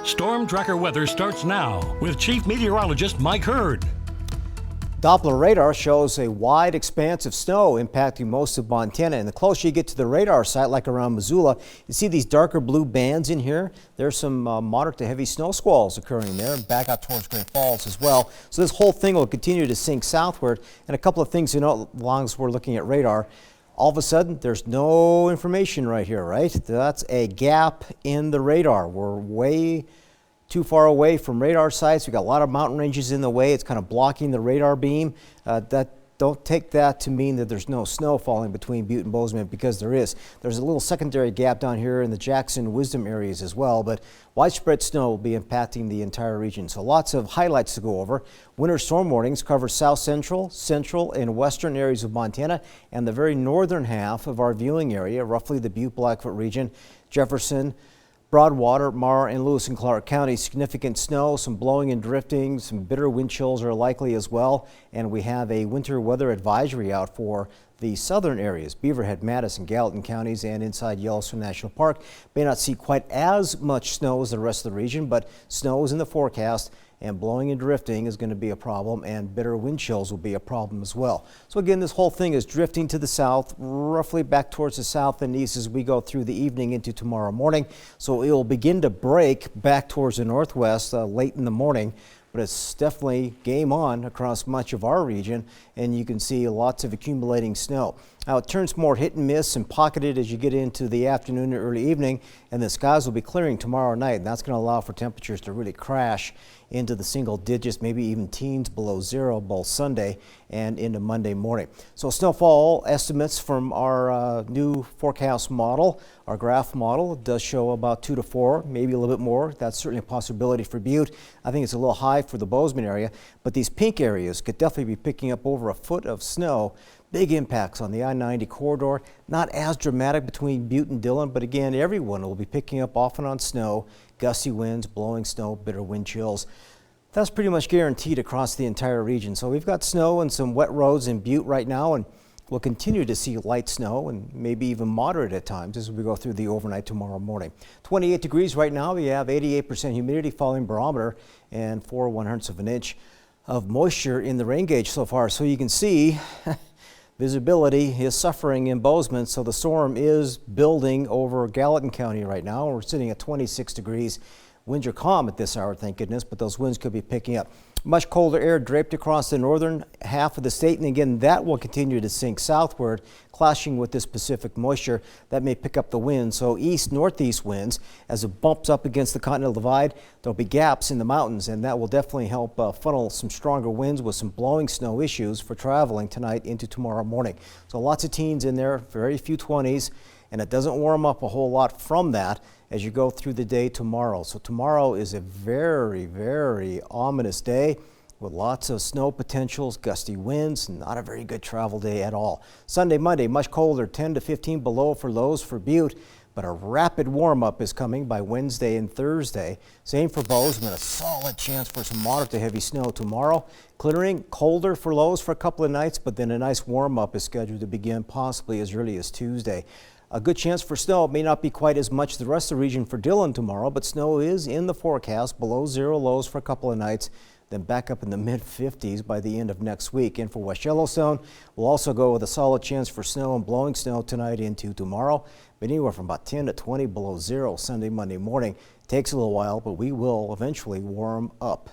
Storm Tracker weather starts now with Chief Meteorologist Mike Hurd. Doppler radar shows a wide expanse of snow impacting most of Montana. And the closer you get to the radar site, like around Missoula, you see these darker blue bands in here. There's some moderate to heavy snow squalls occurring there, and back out towards Great Falls as well. So this whole thing will continue to sink southward. And a couple of things to note as long as we're looking at radar. All of a sudden, there's no information right here, right? That's a gap in the radar. We're way too far away from radar sites. We've got a lot of mountain ranges in the way. It's kind of blocking the radar beam. Don't take that to mean that there's no snow falling between Butte and Bozeman, because there is. There's a little secondary gap down here in the Jackson, Wisdom areas as well, but widespread snow will be impacting the entire region. So lots of highlights to go over. Winter storm warnings cover south central, and western areas of Montana and the very northern half of our viewing area, roughly the Butte-Blackfoot region, Jefferson, Broadwater, Marr, and Lewis and Clark County. Significant snow, some blowing and drifting, some bitter wind chills are likely as well. And we have a winter weather advisory out for the southern areas, Beaverhead, Madison, Gallatin counties, and inside Yellowstone National Park. May not see quite as much snow as the rest of the region, but snow is in the forecast. And blowing and drifting is going to be a problem, and bitter wind chills will be a problem as well. So again, this whole thing is drifting to the south, roughly back towards the south and east as we go through the evening into tomorrow morning. So it will begin to break back towards the northwest late in the morning. But it's definitely game on across much of our region, and you can see lots of accumulating snow. Now it turns more hit and miss and pocketed as you get into the afternoon or early evening, and the skies will be clearing tomorrow night, and that's going to allow for temperatures to really crash into the single digits, maybe even teens below zero, both Sunday and into Monday morning. So snowfall estimates from our new forecast model, our graph model, does show about 2 to 4, maybe a little bit more. That's certainly a possibility for Butte. I think it's a little high for the Bozeman area, but these pink areas could definitely be picking up over a foot of snow. Big impacts on the I-90 corridor, not as dramatic between Butte and Dillon, but again, everyone will be picking up off and on snow, gusty winds, blowing snow, bitter wind chills. That's pretty much guaranteed across the entire region. So we've got snow and some wet roads in Butte right now, and we'll continue to see light snow and maybe even moderate at times as we go through the overnight tomorrow morning. 28 degrees right now. We have 88% humidity, falling barometer, and 4/100ths of an inch of moisture in the rain gauge so far. So you can see visibility is suffering in Bozeman, so the storm is building over Gallatin County right now. We're sitting at 26 degrees. Winds are calm at this hour, thank goodness, but those winds could be picking up. Much colder air draped across the northern half of the state, and again, that will continue to sink southward, clashing with this Pacific moisture that may pick up the wind. So east-northeast winds, as it bumps up against the Continental Divide, there'll be gaps in the mountains, and that will definitely help funnel some stronger winds with some blowing snow issues for traveling tonight into tomorrow morning. So lots of teens in there, very few 20s, and it doesn't warm up a whole lot from that as you go through the day tomorrow. So tomorrow is a very, very ominous day with lots of snow potentials, gusty winds, not a very good travel day at all. Sunday, Monday, much colder, 10 to 15 below for lows for Butte, but a rapid warm-up is coming by Wednesday and Thursday. Same for Bozeman, a solid chance for some moderate to heavy snow tomorrow. Clearing, colder for lows for a couple of nights, but then a nice warm-up is scheduled to begin possibly as early as Tuesday. A good chance for snow. It may not be quite as much the rest of the region for Dillon tomorrow, but snow is in the forecast, below zero lows for a couple of nights, then back up in the mid-50s by the end of next week. And for West Yellowstone, we'll also go with a solid chance for snow and blowing snow tonight into tomorrow, but anywhere from about 10 to 20 below zero Sunday, Monday morning. Takes a little while, but we will eventually warm up.